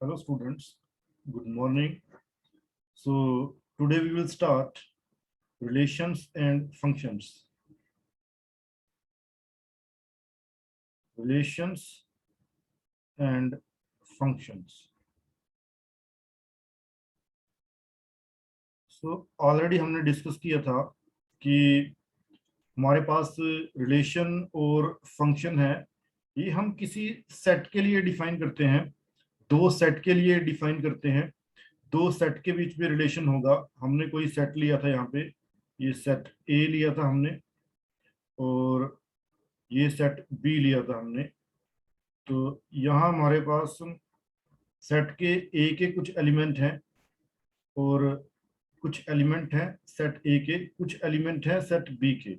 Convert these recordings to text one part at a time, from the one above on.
Hello students, good morning. So today we will start relations and functions. Relations and functions. So already हमने discuss किया था कि हमारे पास relation और function है, ये हम किसी सेट के लिए डिफाइन करते हैं, दो सेट के लिए डिफाइन करते हैं। दो सेट के बीच में रिलेशन होगा। हमने कोई सेट लिया था, यहाँ पे ये सेट ए लिया था हमने और ये सेट बी लिया था हमने। तो यहाँ हमारे पास सेट के ए के कुछ एलिमेंट हैं और कुछ एलिमेंट हैं सेट ए के, कुछ एलिमेंट हैं सेट बी के।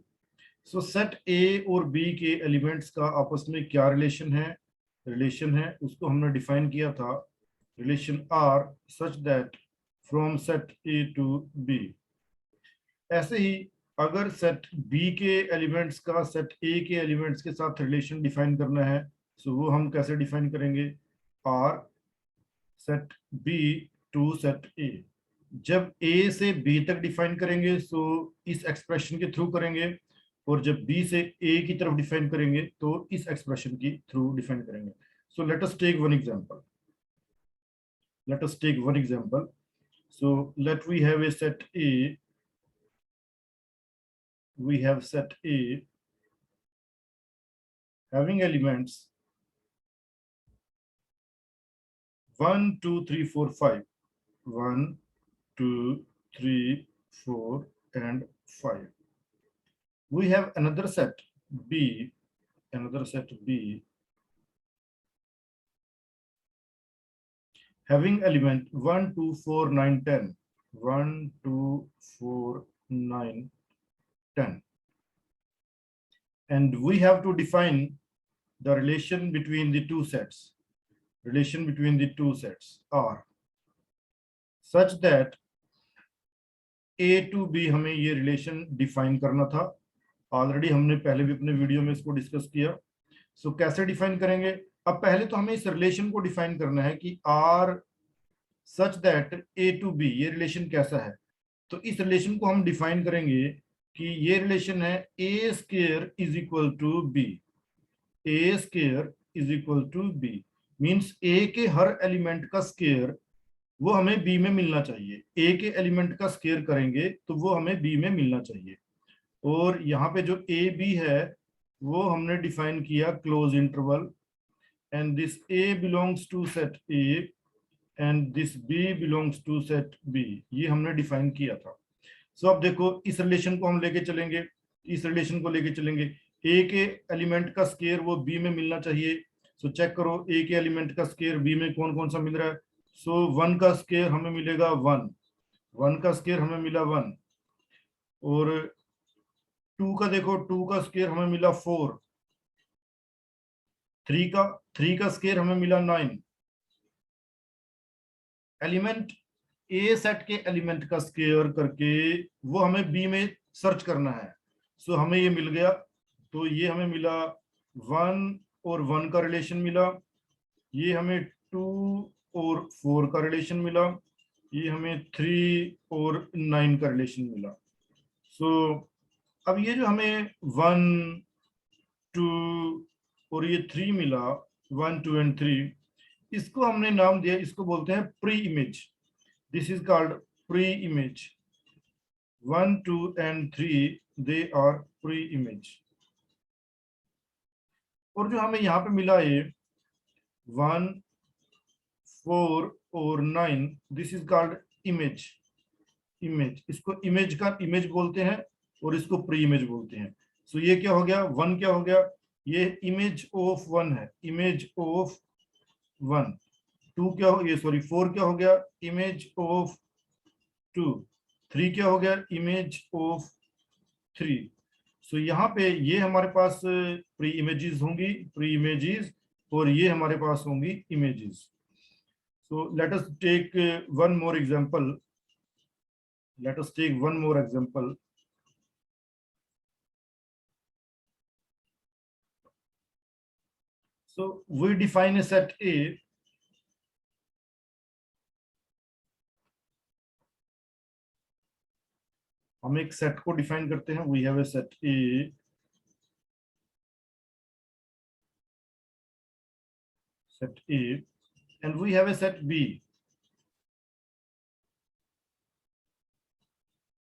सो सेट ए और बी के एलिमेंट्स का आपस में क्या रिलेशन है उसको हमने डिफाइन किया था। Relation R such that from set A to B. ऐसे ही अगर सेट बी के एलिमेंट्स का सेट ए के एलिमेंट्स के साथ रिलेशन डिफाइन करना है, सो वो हम कैसे डिफाइन करेंगे? R set B to set A. जब ए से बी तक डिफाइन करेंगे सो इस एक्सप्रेशन के थ्रू करेंगे, और जब बी से ए की तरफ डिफाइन करेंगे तो इस एक्सप्रेशन की थ्रू डिफाइन करेंगे। So let us take one example. So let we have a set A. We have set A having elements 1 2 3 4 5, 1 2 3 4 and 5. We have another set B, having element 1 2 4 9 10, 1 2 4 9 10, and we have to define the relation between the two sets. Relation between the two sets are such that A to B हमें ये relation define करना था। Already हमने पहले भी अपने video में इसको डिस्कस किया। सो कैसे डिफाइन करेंगे? अब पहले तो हमें इस रिलेशन को डिफाइन करना है कि R such that A to B, ये रिलेशन कैसा है। तो इस रिलेशन को हम डिफाइन करेंगे कि ये रिलेशन है A square is equal to B. A square is equal to B means A के हर एलिमेंट का स्क्वायर वो हमें बी में मिलना चाहिए। ए के एलिमेंट का स्क्वायर करेंगे तो वो हमें बी में मिलना चाहिए। और यहाँ पे जो ए बी है वो हमने डिफाइन किया close interval, and this A belongs to set A and this B belongs to set B, ये हमने डिफाइन किया था। सो अब देखो इस रिलेशन को हम लेके चलेंगे, ए के एलिमेंट का स्क्वायर वो बी में मिलना चाहिए। सो चेक करो ए के एलिमेंट का स्क्वायर बी में कौन कौन सा मिल रहा है। सो 1 का स्क्वायर हमें मिलेगा 1, 1 का स्क्वायर हमें मिला 1, और 2 का देखो 2 का स्क्वायर हमें मिला 4, 3 का स्क्वायर हमें मिला 9। एलिमेंट ए सेट के एलिमेंट का स्क्वायर करके वो हमें बी में सर्च करना है। सो हमें ये मिल गया। तो ये हमें मिला 1 और 1 का रिलेशन मिला, ये हमें 2 और 4 का रिलेशन मिला, ये हमें 3 और 9 का रिलेशन मिला। सो अब ये जो हमें 1 2 और ये 3 मिला, 1 2 एंड 3, इसको हमने नाम दिया, इसको बोलते हैं pre image. This is called pre image. 1 2 and 3 they are pre image. और जो हमें यहाँ पे मिला ये 1 4 और 9, दिस इज कॉल्ड इमेज। इसको इमेज का इमेज बोलते हैं और इसको प्री इमेज बोलते हैं। सो ये क्या हो गया? 1 क्या हो गया? ये इमेज ऑफ 1 है, इमेज ऑफ 1। 2 क्या हो, ये सॉरी 4 क्या हो गया? Image of 2। 3 क्या हो गया? Image of 3। सो यहाँ पे ये हमारे पास प्री इमेजेस होंगी, और ये हमारे पास होंगी images. So let us take one more example. So we define a set A हम एक सेट को डिफाइन करते हैं, we have a set A, set A, and we have a set B,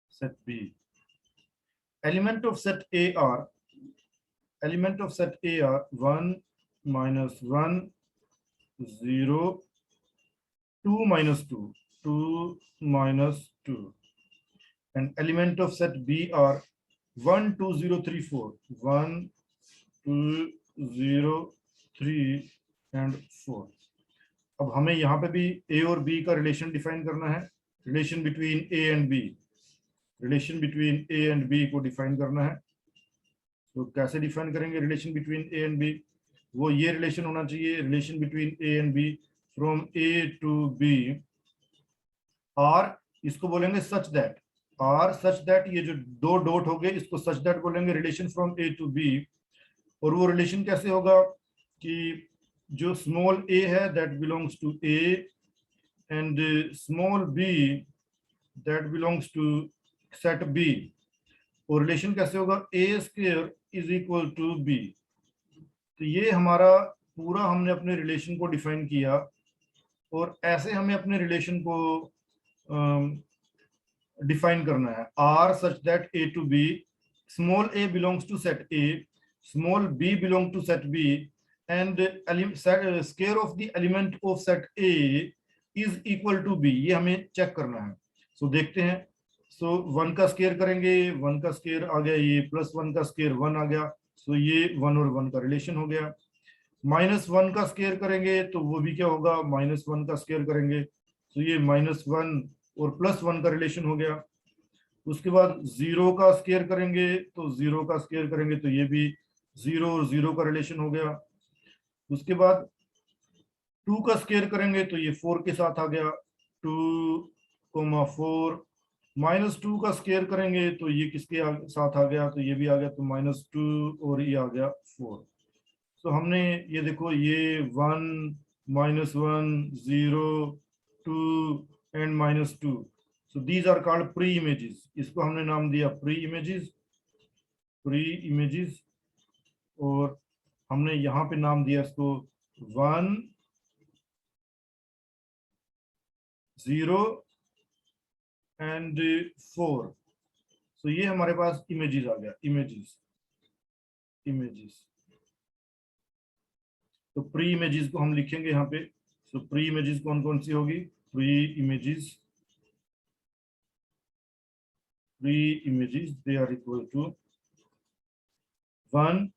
set B. Element of set A are 1 minus 1 0 2 minus 2 2 minus 2, and element of set B are 1 2 0 3 4 1 2 0 3 and 4. अब हमें यहाँ पे भी A और B का relation define करना है, relation between A and B, relation between A and B को डिफाइन करना है। तो कैसे डिफाइन करेंगे relation between A and B? वो ये रिलेशन होना चाहिए, relation between A and B from A to B R, इसको बोलेंगे such that, R such that, ये जो दो डॉट हो गए इसको सच दैट बोलेंगे, relation from A to B। और वो रिलेशन कैसे होगा कि जो स्मॉल a है that belongs to A and small b that belongs to set B। और रिलेशन कैसे होगा, A square is equal to B। तो ये हमारा पूरा हमने अपने रिलेशन को डिफाइन किया, और ऐसे हमें अपने रिलेशन को डिफाइन करना है, R such that A to B, small a belongs to set A, small b belongs to set B, and square of the element of set A is equal to B। ये हमें check करना है। सो देखते हैं, सो 1 का square करेंगे, 1 का square आ गया ये, प्लस 1 का स्क्वायर 1 आ गया, सो ये 1 और 1 का रिलेशन हो गया। -1 का स्क्वायर करेंगे तो वो भी क्या होगा, -1 का स्क्वायर करेंगे तो ये -1 और +1 का रिलेशन हो गया। उसके बाद 0 का स्क्वायर करेंगे तो 0 का स्क्वायर करेंगे तो ये भी 0 और 0 का रिलेशन हो गया। उसके बाद 2 का स्क्वायर करेंगे तो ये 4 के साथ आ गया, 2, 4, -2 का स्क्वायर करेंगे तो ये किसके साथ आ गया, तो ये भी आ गया, तो -2 और ये आ गया 4। तो हमने ये देखो, ये 1 -1 0 2 and -2, so these are called pre images. इसको हमने नाम दिया प्री इमेजेस, प्री इमेजेस। और हमने यहाँ पे नाम दिया इसको 1 0 एंड 4। सो ये हमारे पास इमेजेस आ गया, इमेजेस, इमेजेस। तो प्री इमेजेस को हम लिखेंगे यहाँ पे। सो प्री इमेजेस कौन कौन सी होगी, pre images they are equal to 1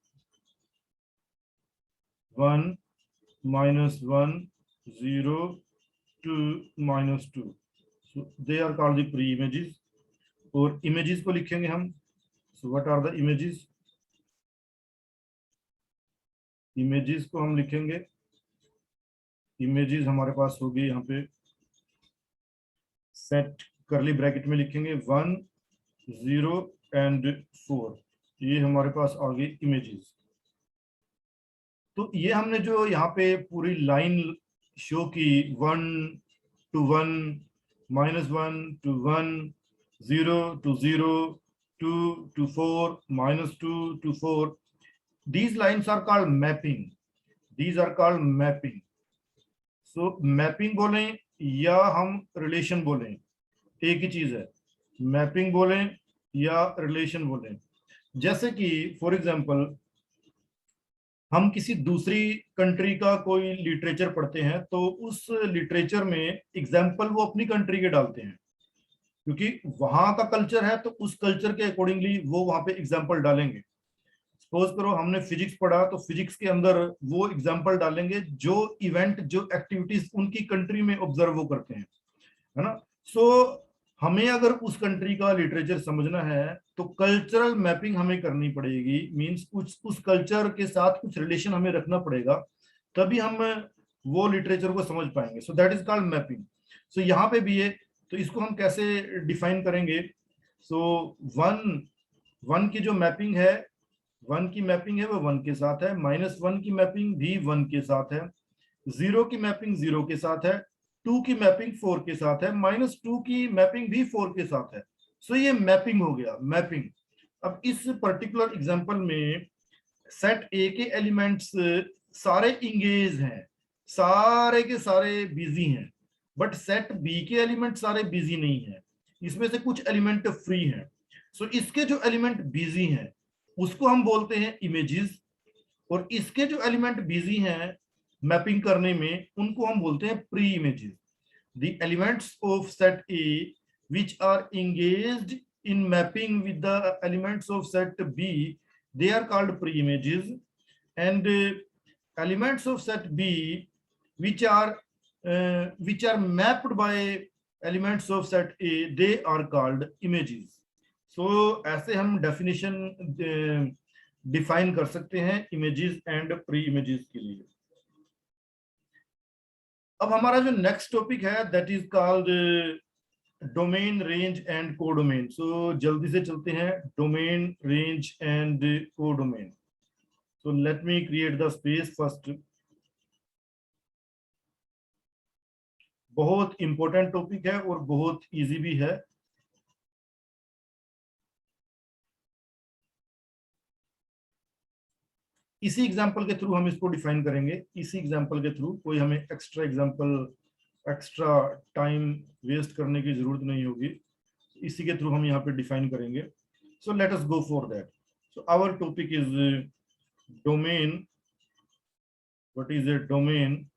1 -1 0 2 -2, so they are called the pre images। और images को लिखेंगे हम, so what are the images? images को हम लिखेंगे, images हमारे पास होगी यहाँ पे सेट करली ब्रैकेट में लिखेंगे 1 0 एंड 4, ये हमारे पास आ गई इमेजेस। तो ये हमने जो यहाँ पे पूरी लाइन शो की, 1 to 1 -1 to 1 0 to 0 2 to 4 -2 to 4, these lines are called mapping, these are called mapping। so mapping बोलें या हम रिलेशन बोलें, एक ही चीज है, मैपिंग बोलें या रिलेशन बोलें। जैसे कि फॉर एग्जांपल हम किसी दूसरी कंट्री का कोई लिटरेचर पढ़ते हैं तो उस लिटरेचर में एग्जाम्पल वो अपनी कंट्री के डालते हैं, क्योंकि वहां का कल्चर है तो उस कल्चर के अकॉर्डिंगली वो वहां पे एग्जाम्पल डालेंगे। सपोज करो हमने फिजिक्स पढ़ा तो फिजिक्स के अंदर वो एग्जाम्पल डालेंगे जो इवेंट, जो एक्टिविटीज उनकी कंट्री में ऑब्जर्व वो करते हैं, है ना। सो हमें अगर उस कंट्री का लिटरेचर समझना है तो कल्चरल मैपिंग हमें करनी पड़ेगी, मींस कुछ उस कल्चर के साथ कुछ रिलेशन हमें रखना पड़ेगा, तभी हम वो लिटरेचर को समझ पाएंगे। So that is called mapping. So यहाँ पे भी है, तो इसको हम कैसे डिफाइन करेंगे। सो वन की जो मैपिंग है, 1 की मैपिंग है वो 1 के साथ है, -1 की मैपिंग भी 1 के साथ है, 0 की मैपिंग 0 के साथ है, 2 की मैपिंग 4 के साथ है, -2 की मैपिंग भी 4 के साथ है। सो ये मैपिंग हो गया, मैपिंग। अब इस पर्टिकुलर एग्जांपल में सेट ए के एलिमेंट्स सारे इंगेज हैं, सारे के सारे बिजी हैं, बट सेट बी के एलिमेंट सारे बिजी नहीं है, इसमें से कुछ एलिमेंट फ्री हैं। सो इसके जो एलिमेंट बिजी हैं उसको हम बोलते हैं इमेजेस, और इसके जो एलिमेंट बिजी हैं मैपिंग करने में उनको हम बोलते हैं pre images. The elements of set A which are engaged in mapping with the elements of set B, they are called pre-images, and elements of set B which are mapped by elements of set A, they are called images. So ऐसे हम definition define कर सकते हैं images and pre images के लिए। अब हमारा जो नेक्स्ट टॉपिक है that is called domain, range and codomain. So जल्दी से चलते हैं, domain, range and codomain. So let me create the space first. बहुत इंपॉर्टेंट टॉपिक है और बहुत इजी भी है। इसी एग्जांपल के थ्रू हम इसको डिफाइन करेंगे, इसी एग्जांपल के थ्रू, कोई हमें extra example, extra time waste करने की जरूरत नहीं होगी, इसी के थ्रू हम यहाँ पे डिफाइन करेंगे। So let us go for that. So our topic is domain. What is a domain?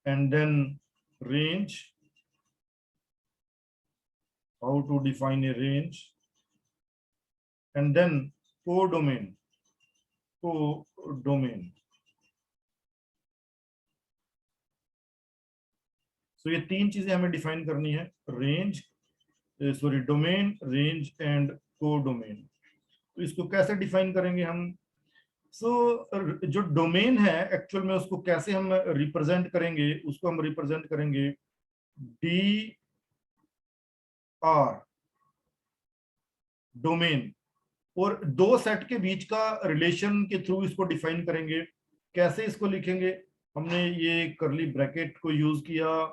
And then range, how to define a range, and then codomain, codomain. So ये तीन चीजें हमें डिफाइन करनी है, range, sorry domain, range and codomain. तो इसको कैसे define करेंगे हम? जो डोमेन है एक्चुअल में उसको कैसे हम रिप्रेजेंट करेंगे? उसको हम रिप्रेजेंट करेंगे डी आर, डोमेन, और दो सेट के बीच का रिलेशन के थ्रू इसको डिफाइन करेंगे। कैसे इसको लिखेंगे? हमने ये करली ब्रैकेट को यूज किया,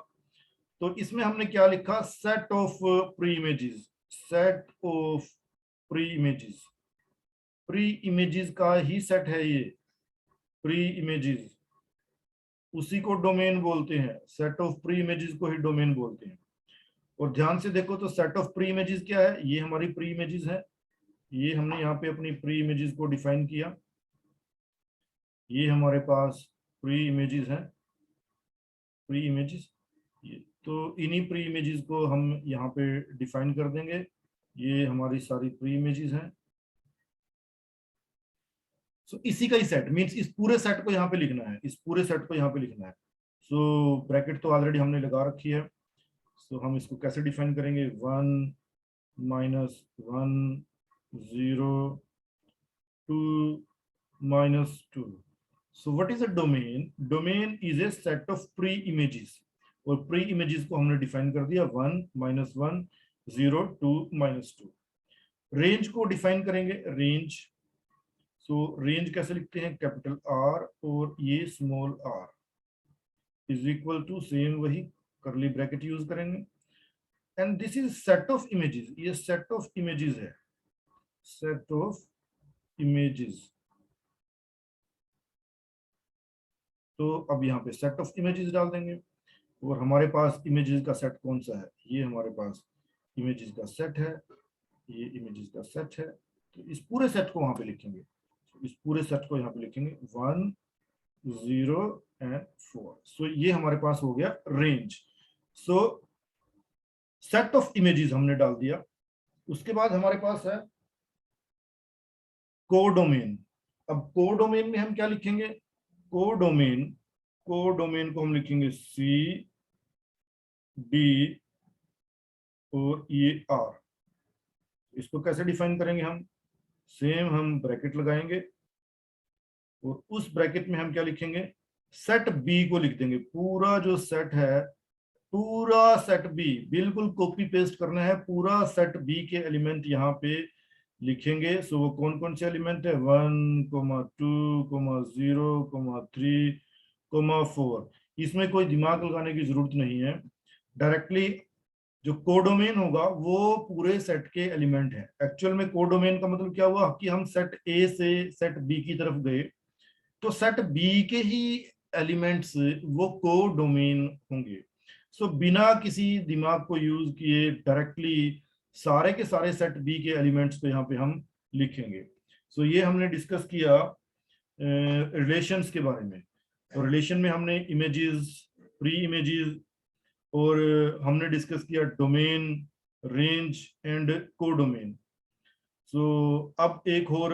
तो इसमें हमने क्या लिखा? Set of pre images, set of pre images. Pre images का ही सेट है ये, प्री इमेजेस, उसी को डोमेन बोलते हैं, सेट ऑफ प्री इमेजेस को ही डोमेन बोलते हैं। और ध्यान से देखो तो सेट ऑफ प्री इमेजेस क्या है? ये हमारी प्री इमेजेस है, ये हमने यहाँ पे अपनी प्री इमेजेस को डिफाइन किया, ये हमारे पास प्री इमेजेस है, प्री इमेजेस। तो इन्हीं प्री इमेजेस को हम यहाँ पे डिफाइन कर देंगे, ये हमारी सारी प्री इमेजेस हैं। सो इसी का ही सेट, मींस इस पूरे सेट को यहाँ पे लिखना है, इस पूरे सेट को यहाँ पे लिखना है। सो ब्रैकेट तो ऑलरेडी हमने लगा रखी है। सो हम इसको कैसे डिफाइन करेंगे? 1 -1 0 2 -2। So what is a domain? Domain is a set of pre-images, और प्री इमेजेस को हमने डिफाइन कर दिया 1 -1 0 2 -2। रेंज को डिफाइन करेंगे, रेंज। सो रेंज कैसे लिखते हैं? कैपिटल आर और ये small r is equal to, same वही करली ब्रैकेट यूज करेंगे। And this is set of images, ये सेट ऑफ इमेजेस है, सेट ऑफ इमेजेस। तो अब यहाँ पे सेट ऑफ इमेजेस डाल देंगे, और हमारे पास इमेजेस का सेट कौन सा है? ये हमारे पास इमेजेस का सेट है, ये इमेजेस का सेट है। तो इस पूरे सेट को वहां पे लिखेंगे, इस पूरे सेट को यहाँ पे लिखेंगे 1 0 एंड 4। सो ये हमारे पास हो गया range. So set of images हमने डाल दिया। उसके बाद हमारे पास है कोडोमेन। अब कोडोमेन में हम क्या लिखेंगे? कोडोमेन, कोडोमेन को हम लिखेंगे C D और ये R। इसको कैसे डिफाइन करेंगे हम? सेम हम ब्रैकेट लगाएंगे, और उस ब्रैकेट में हम क्या लिखेंगे? सेट बी को लिख देंगे। पूरा जो सेट है, पूरा सेट बी, बिल्कुल कॉपी पेस्ट करना है, पूरा सेट बी के एलिमेंट यहाँ पे लिखेंगे। सो वो कौन कौन से एलिमेंट है? 1 2 0 3 4। इसमें कोई दिमाग लगाने की जरूरत नहीं है, डायरेक्टली जो कोडोमेन होगा वो पूरे सेट के एलिमेंट है। एक्चुअल में कोडोमेन का मतलब क्या हुआ कि हम सेट ए से सेट बी की तरफ गए, तो सेट बी के ही एलिमेंट्स वो कोडोमेन होंगे। सो बिना किसी दिमाग को यूज किए डायरेक्टली सारे के सारे सेट बी के एलिमेंट्स को यहाँ पे हम लिखेंगे। सो ये हमने डिस्कस किया रिलेशंस के बारे में। तो रिलेशन में हमने इमेजेस, प्री इमेजेस, और हमने डिस्कस किया डोमेन, रेंज एंड कोडोमेन। सो अब एक और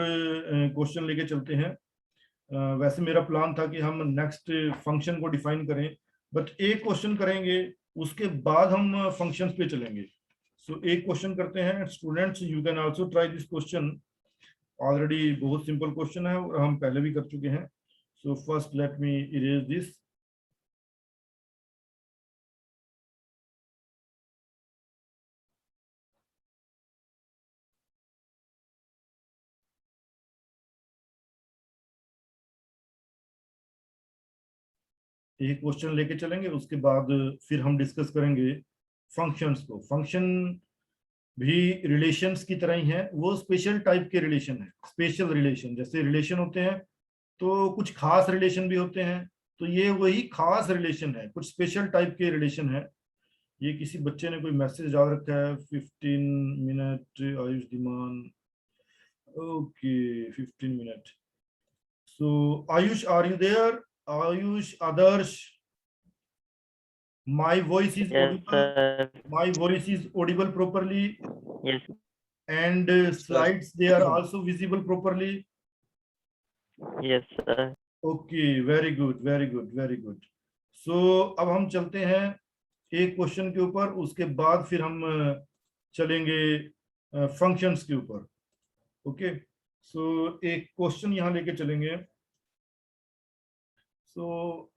क्वेश्चन लेके चलते हैं। वैसे मेरा प्लान था कि हम नेक्स्ट फंक्शन को डिफाइन करें, बट एक क्वेश्चन करेंगे उसके बाद हम फंक्शंस पे चलेंगे। सो एक क्वेश्चन करते हैं students, you can also try this question. Already बहुत सिंपल क्वेश्चन है और हम पहले भी कर चुके हैं। So first let me erase this. एक क्वेश्चन लेके चलेंगे, उसके बाद फिर हम डिस्कस करेंगे फंक्शंस को। फंक्शन भी रिलेशंस की तरह ही है, वो स्पेशल टाइप के रिलेशन है। स्पेशल रिलेशन, जैसे रिलेशन होते हैं तो कुछ खास रिलेशन भी होते हैं, तो ये वही खास रिलेशन है, कुछ स्पेशल टाइप के रिलेशन है। ये किसी बच्चे ने कोई मैसेज डाल रखा है, 15 minute Ayush Dhiman. Okay, 15 minute. So Ayush, are you there? Ayush, Adarsh, my voice is Yes, audible? sir. My voice is audible properly, Yes, and sir slides they are also visible properly? yes, sir. Okay, very good, very good, very good. So अब हम चलते हैं एक question के ऊपर, उसके बाद फिर हम चलेंगे फंक्शंस के ऊपर। ओके, सो एक क्वेश्चन यहाँ लेके चलेंगे। सो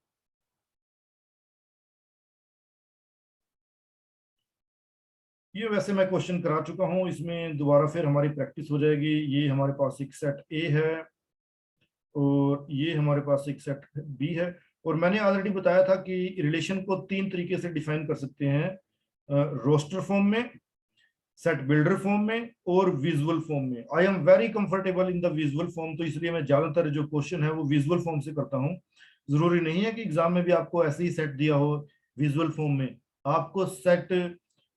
ये वैसे मैं क्वेश्चन करा चुका हूँ, इसमें दोबारा फिर हमारी प्रैक्टिस हो जाएगी। ये हमारे पास एक सेट ए है और ये हमारे पास एक सेट बी है। और मैंने ऑलरेडी बताया था कि रिलेशन को तीन तरीके से डिफाइन कर सकते हैं, रोस्टर फॉर्म में, सेट बिल्डर फॉर्म में और विजुअल फॉर्म में। I am very comfortable in the visual form, तो इसलिए मैं ज्यादातर जो क्वेश्चन है वो विजुअल फॉर्म से करता हूँ। जरूरी नहीं है कि एग्जाम में भी आपको ऐसे ही सेट दिया हो विजुअल फॉर्म में। आपको सेट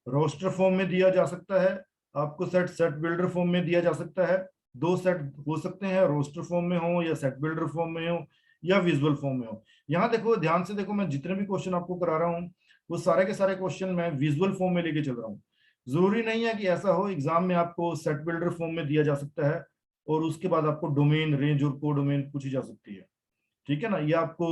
रोस्टर फॉर्म में दिया जा सकता है, आपको सेट सेट बिल्डर फॉर्म में दिया जा सकता है। दो सेट हो सकते हैं, रोस्टर फॉर्म में हो या सेट बिल्डर फॉर्म में हो या विजुअल फॉर्म में हो। यहाँ देखो, ध्यान से देखो, मैं जितने भी क्वेश्चन आपको करा रहा हूँ वो सारे के सारे क्वेश्चन मैं विजुअल फॉर्म में लेके चल रहा हूँ। जरूरी नहीं है कि ऐसा हो, एग्जाम में आपको सेट बिल्डर फॉर्म में दिया जा सकता है और उसके बाद आपको डोमेन, रेंज और कोडोमेन पूछी जा सकती है। ठीक है ना, ये आपको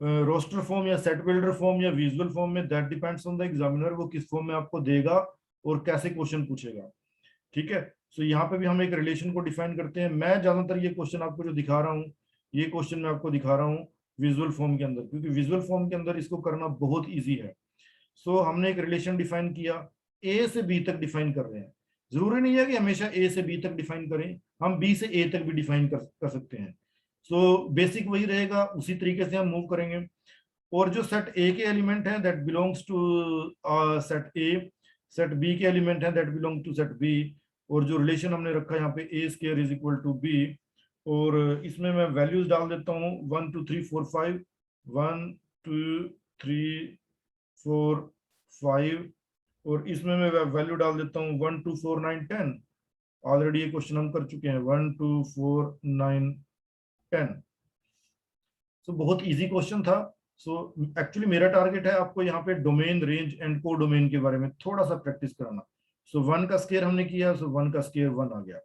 रोस्टर फॉर्म या सेट बिल्डर फॉर्म या विजुअल फॉर्म में, that depends on the examiner, वो किस फॉर्म में आपको देगा और कैसे क्वेश्चन पूछेगा। ठीक है, सो यहाँ पे भी हम एक रिलेशन को डिफाइन करते हैं। मैं ज्यादातर ये क्वेश्चन आपको जो दिखा रहा हूँ, ये क्वेश्चन मैं आपको दिखा रहा हूँ विजुअल फॉर्म के अंदर, क्योंकि विजुअल फॉर्म के अंदर इसको करना बहुत ईजी है। सो हमने एक रिलेशन डिफाइन किया, ए से बी तक डिफाइन कर रहे हैं। जरूरी नहीं है कि हमेशा ए से बी तक डिफाइन करें, हम बी से ए तक भी डिफाइन कर सकते हैं। सो बेसिक वही रहेगा, उसी तरीके से हम मूव करेंगे। और जो सेट ए के एलिमेंट हैं that belongs to set A, set B के एलिमेंट हैं that belong to set B. और जो रिलेशन हमने रखा है यहाँ पे, A square is equal to B, और इसमें मैं वैल्यूज डाल देता हूँ 1 2 3 4 5, 1 2 3 4 5, और इसमें मैं वैल्यू डाल देता हूँ 1 2 4 9 10। ऑलरेडी ये क्वेश्चन हम कर चुके हैं, 1 2 4 9 10। सो बहुत इजी क्वेश्चन था। सो एक्चुअली मेरा टारगेट है आपको यहाँ पे डोमेन, रेंज एंड को डोमेन के बारे में थोड़ा सा प्रैक्टिस कराना। सो 1 का स्केयर हमने किया, सो 1 का स्केयर 1 आ गया।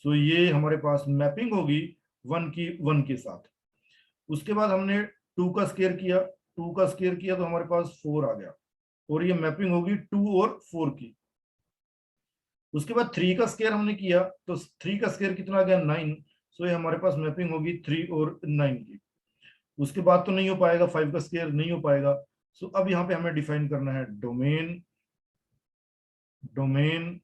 सो ये हमारे पास मैपिंग होगी 1 की 1 के साथ। उसके बाद हमने 2 का स्केयर किया, 2 का स्केयर किया तो हमारे पास 4 आ गया, और ये मैपिंग होगी 2 और 4 की। उसके बाद 3 का स्केयर हमने किया तो 3 का स्केयर कितना आ गया, 9। सो ये हमारे पास मैपिंग होगी 3 और 9 की। उसके बाद तो नहीं हो पाएगा, 5 का स्केयर नहीं हो पाएगा। सो अब यहाँ पे हमें डिफाइन करना है domain, domain,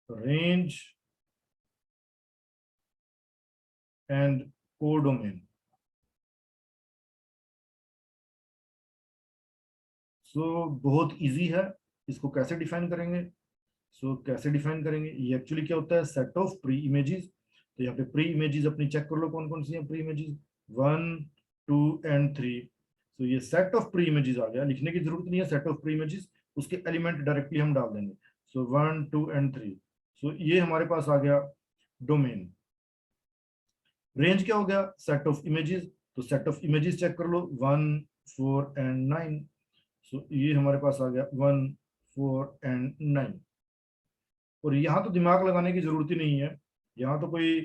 range and codomain. बहुत इजी है, इसको कैसे डिफाइन करेंगे? कैसे डिफाइन करेंगे? ये एक्चुअली क्या होता है, सेट ऑफ प्री इमेजेस। तो यहाँ पे प्री इमेजेस अपनी चेक कर लो कौन कौन सी है प्री इमेजेस, 1 2 एंड 3। ये सेट ऑफ प्री इमेजेस आ गया, लिखने की जरूरत नहीं है सेट ऑफ प्री इमेजेस, उसके एलिमेंट डायरेक्टली हम डाल देंगे। 1 2 एंड 3। ये हमारे पास आ गया डोमेन। रेंज क्या हो गया, सेट ऑफ इमेजेस। तो सेट ऑफ इमेजेस चेक कर लो, 1 4 एंड 9। ये हमारे पास आ गया 1 4 एंड 9। और यहाँ तो दिमाग लगाने की जरूरत ही नहीं है, यहाँ तो कोई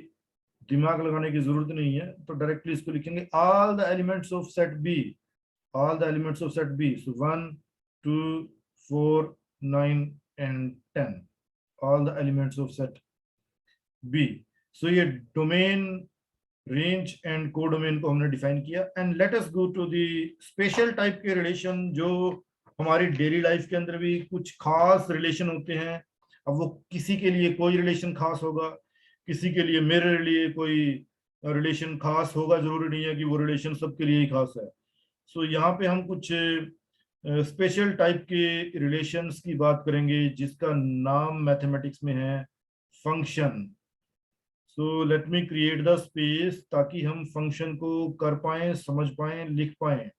दिमाग लगाने की जरूरत नहीं है, तो डायरेक्टली इसको लिखेंगे all the elements of set B, all the elements of set B. 1 2 4 9 and 10, all the elements of set B. ये डोमेन, रेंज एंड कोडोमेन को हमने डिफाइन किया। And let us go to the special type के relation, जो हमारी daily life के अंदर भी कुछ खास रिलेशन होते हैं। अब वो किसी के लिए कोई रिलेशन खास होगा, किसी के लिए, मेरे लिए कोई रिलेशन खास होगा, जरूरी नहीं है कि वो रिलेशन सबके लिए ही खास है। यहाँ पे हम कुछ स्पेशल टाइप के रिलेशंस की बात करेंगे, जिसका नाम मैथमेटिक्स में है function. Late me create the space, ताकि हम फंक्शन को कर पाए, समझ पाए, लिख पाए।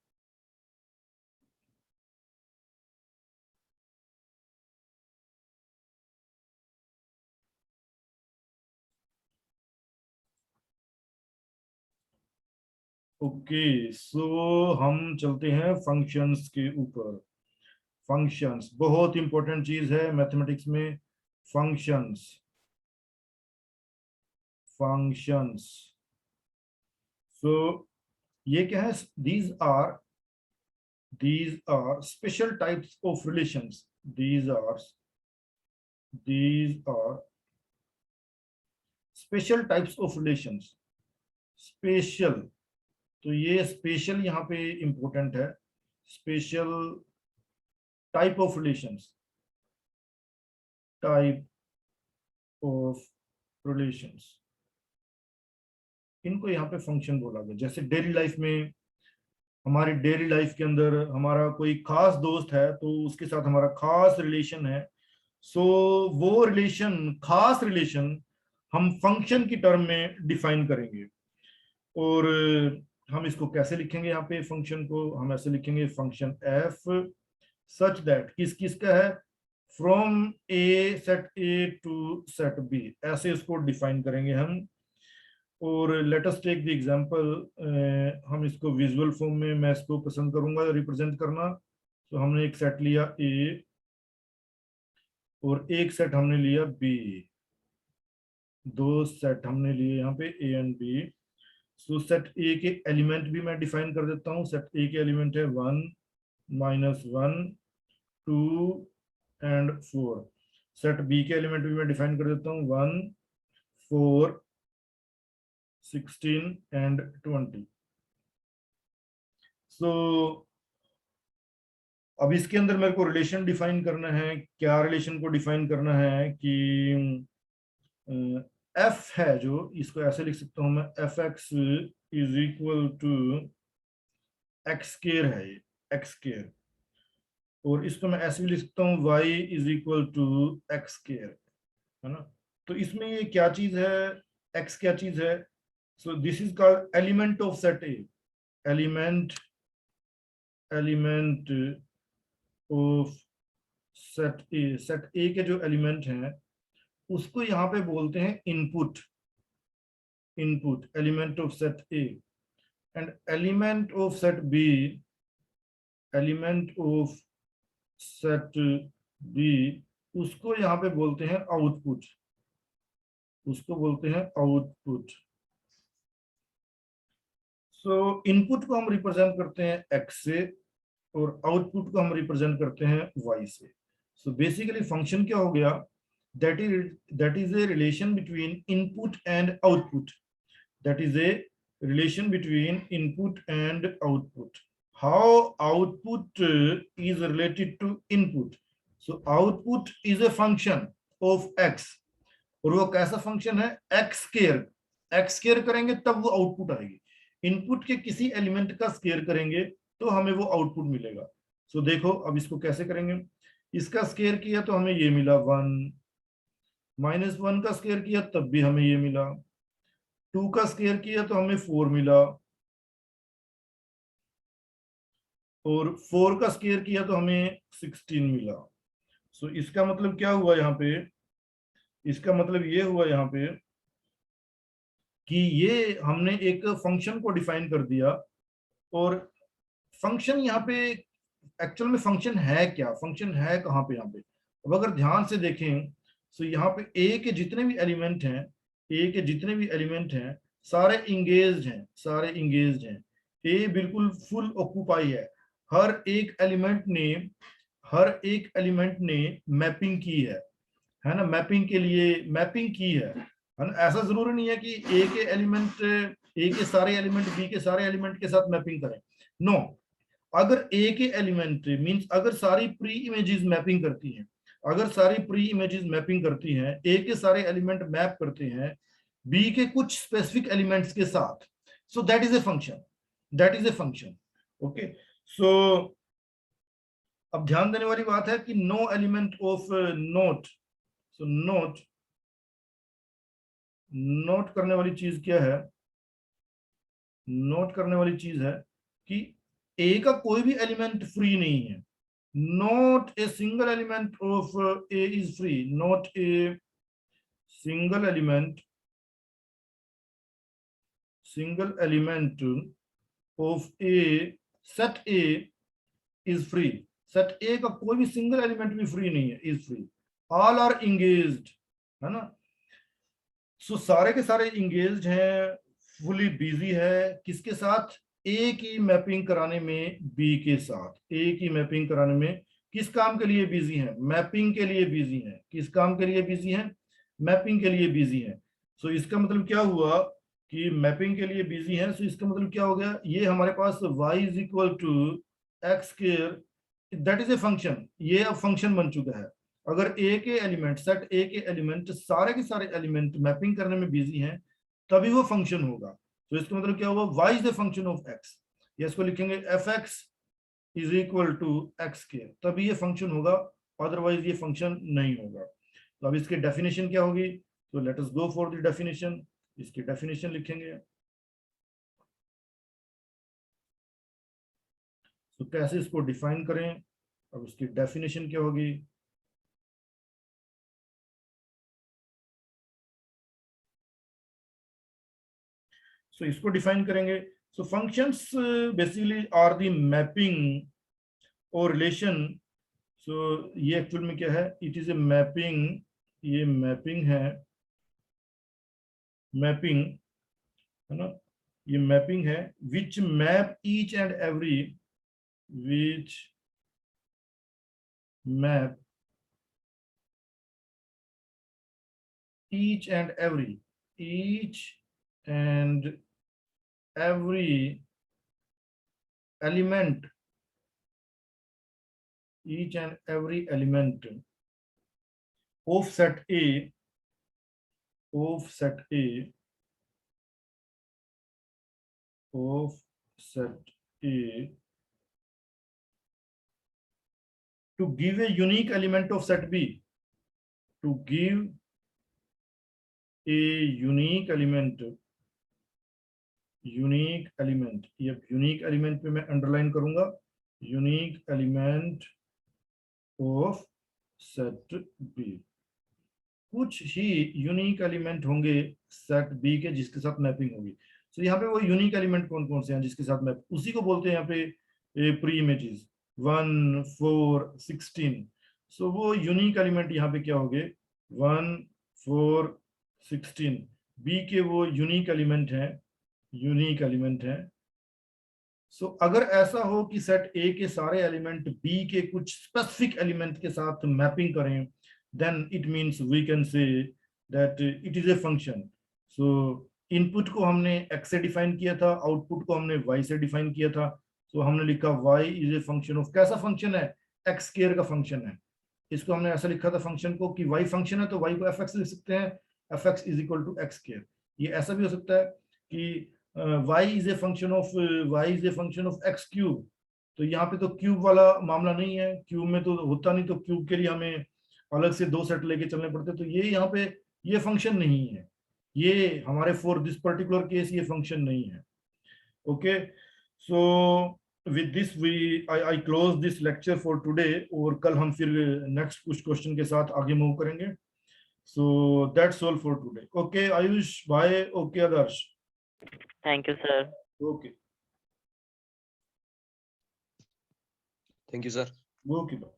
ओके, हम चलते हैं फंक्शंस के ऊपर। फंक्शंस बहुत इंपॉर्टेंट चीज है मैथमेटिक्स में। Functions, functions. ये क्या है, these are special types of relations. These are special types of relations. Special, तो ये स्पेशल यहाँ पे इंपॉर्टेंट है। Special type of relations, type of relations, इनको यहाँ पे फंक्शन बोला गया। जैसे डेली लाइफ में, हमारी डेली लाइफ के अंदर हमारा कोई खास दोस्त है, तो उसके साथ हमारा खास रिलेशन है। वो रिलेशन, खास रिलेशन, हम फंक्शन की टर्म में डिफाइन करेंगे। और हम इसको कैसे लिखेंगे, यहाँ पे फंक्शन को हम ऐसे लिखेंगे, फंक्शन एफ सच दैट, किस किस का है, from set A to set B, ऐसे इसको डिफाइन करेंगे हम। और let us take the example, हम इसको विजुअल फॉर्म में, मैं इसको पसंद करूंगा रिप्रेजेंट करना। हमने एक सेट लिया ए, और एक सेट हमने लिया बी, दो सेट हमने लिए यहाँ पे A and B. Set A के एलिमेंट भी मैं डिफाइन कर देता हूँ। सेट ए के एलिमेंट है 1 -1 2 एंड 4। सेट बी के एलिमेंट भी मैं डिफाइन कर देता हूँ, 1 4 16 एंड 20। अब इसके अंदर मेरे को रिलेशन डिफाइन करना है। क्या रिलेशन को डिफाइन करना है कि एफ है, जो इसको ऐसे लिख सकता हूं मैं, F X is equal to X square है, ये एक्स स्क्वायर। और इसको मैं ऐसे भी लिख सकता हूँ, Y is equal to X square, है ना। तो इसमें ये क्या चीज है, एक्स क्या चीज है? This is called element of set A, element of set A. Set A के जो एलिमेंट हैं, उसको यहाँ पे बोलते हैं input, element of set A. And element of set B, element of set B, उसको यहाँ पे बोलते हैं आउटपुट, उसको बोलते हैं आउटपुट। इनपुट को हम रिप्रेजेंट करते हैं एक्स से, और आउटपुट को हम रिप्रेजेंट करते हैं वाई से। बेसिकली फंक्शन क्या हो गया, that is a relation between input and output, that is a relation between input and output. How output is related to input? Output is a function of x, और वो कैसा function है, x square. x square करेंगे तब वो output आएगी। Input के किसी एलिमेंट का स्क्वायर करेंगे तो हमें वो आउटपुट मिलेगा। सो देखो अब इसको कैसे करेंगे, इसका स्क्वायर किया तो हमें ये मिला 1, -1 का स्क्वायर किया तब भी हमें ये मिला, 2 का स्क्वायर किया तो हमें 4 मिला, और 4 का स्क्वायर किया तो हमें 16 मिला। सो इसका मतलब क्या हुआ यहाँ पे, इसका मतलब ये हुआ यहाँ पे कि ये हमने एक फंक्शन को डिफाइन कर दिया, और फंक्शन यहाँ पे एक्चुअल में फंक्शन है क्या, फंक्शन है कहाँ पे यहाँ पे। अब अगर ध्यान से देखें तो यहाँ पे ए के जितने भी एलिमेंट हैं, ए के जितने भी एलिमेंट हैं सारे इंगेज्ड हैं, सारे इंगेज्ड हैं। ए बिल्कुल फुल ऑक्यूपाई है, हर एक एलिमेंट ने, हर एक एलिमेंट ने मैपिंग की है ना, मैपिंग के लिए मैपिंग की है ना। ऐसा जरूरी नहीं है कि ए के एलिमेंट, ए के सारे एलिमेंट बी के सारे एलिमेंट के साथ मैपिंग करें, नो। अगर ए के एलिमेंट मींस अगर सारी प्री इमेजेस मैपिंग करती हैं, अगर सारी प्री इमेजेस मैपिंग करती हैं, ए के सारे एलिमेंट मैप करते हैं बी के कुछ स्पेसिफिक एलिमेंट्स के साथ, so that is a function, that is a function. Okay, so अब ध्यान देने वाली बात है कि no element of note, so note, note करने वाली चीज क्या है, नोट करने वाली चीज है कि ए का कोई भी एलिमेंट फ्री नहीं है, not a single element of A is free, not a single element of A, set A is free, set A का कोई भी सिंगल एलिमेंट भी फ्री नहीं है, is free, all are engaged, है ना। सो सारे के सारे engaged हैं, फुली बिजी है, किसके साथ, ए की मैपिंग कराने में बी के साथ, ए की मैपिंग कराने में, किस काम के लिए बिजी है, मैपिंग के लिए बिजी है, किस काम के लिए बिजी है, मैपिंग के लिए बिजी है। सो इसका मतलब क्या हुआ कि मैपिंग के लिए बिजी है, सो इसका मतलब क्या हो गया, ये हमारे पास y is equal to X square, that is a function, ये अब फंक्शन बन चुका है। अगर ए के एलिमेंट, सेट ए के एलिमेंट सारे के सारे एलिमेंट मैपिंग करने में बिजी हैं तभी वो फंक्शन होगा। तो इसका मतलब क्या होगा, y is the function of x, ये इसको लिखेंगे fx is equal to X square, तभी ये फंक्शन होगा, अदरवाइज ये फंक्शन नहीं होगा। तो अब इसकी डेफिनेशन क्या होगी, तो late us go for the definition, इसकी डेफिनेशन लिखेंगे। तो कैसे इसको डिफाइन करें, अब इसकी डेफिनेशन क्या होगी, सो इसको डिफाइन करेंगे। So functions basically are the mapping और रिलेशन। सो ये एक्चुअल में क्या है, इट इज ए मैपिंग, ये मैपिंग है, मैपिंग है ना, ये मैपिंग है which map each and every, which map each and every, each and every element, each and every element of set A, of set A, of set A to give a unique element of set B, to give a unique element, unique element, ये unique element पे मैं underline करूंगा, unique element of set B, कुछ ही unique element होंगे set B के जिसके साथ मैपिंग होगी। तो यहाँ पे वो यूनिक एलिमेंट कौन कौन से हैं जिसके साथ मैप, उसी को बोलते हैं यहाँ पे प्री इमेजेस 1, 4, 16। सो वो यूनिक एलिमेंट यहाँ पे क्या हो गए, 1, 4, 16 बी के वो यूनिक एलिमेंट हैं, यूनिक एलिमेंट है। सो अगर ऐसा हो कि सेट ए के सारे एलिमेंट बी के कुछ स्पेसिफिक एलिमेंट के साथ मैपिंग करें, then it means we can say that it is a function. So input को हमने x से डिफाइन किया था, आउटपुट को हमने y से डिफाइन किया था। सो हमने लिखा y is a function of, कैसा फंक्शन है, x स्क्वायर का फंक्शन है। इसको हमने ऐसा लिखा था फंक्शन को कि y फंक्शन है तो y को fx लिख सकते हैं, fx is equal to x square. ये ऐसा भी हो सकता है कि y is a function of x cube, तो यहाँ पे तो क्यूब वाला मामला नहीं है, क्यूब में तो होता नहीं, तो क्यूब के लिए हमें अलग से दो सेट लेके चलने पड़ते, तो ये यहाँ पे ये फंक्शन नहीं है, ये हमारे फॉर दिस पर्टिकुलर केस ये फंक्शन नहीं है। Okay, so with this I close this lecture for today, और कल हम फिर नेक्स्ट कुछ क्वेश्चन के साथ आगे मूव करेंगे। So that's all for today. Okay, Ayush, bye. Okay, Adarsh. Thank you, sir. Okay. Thank you, sir. Okay, bye.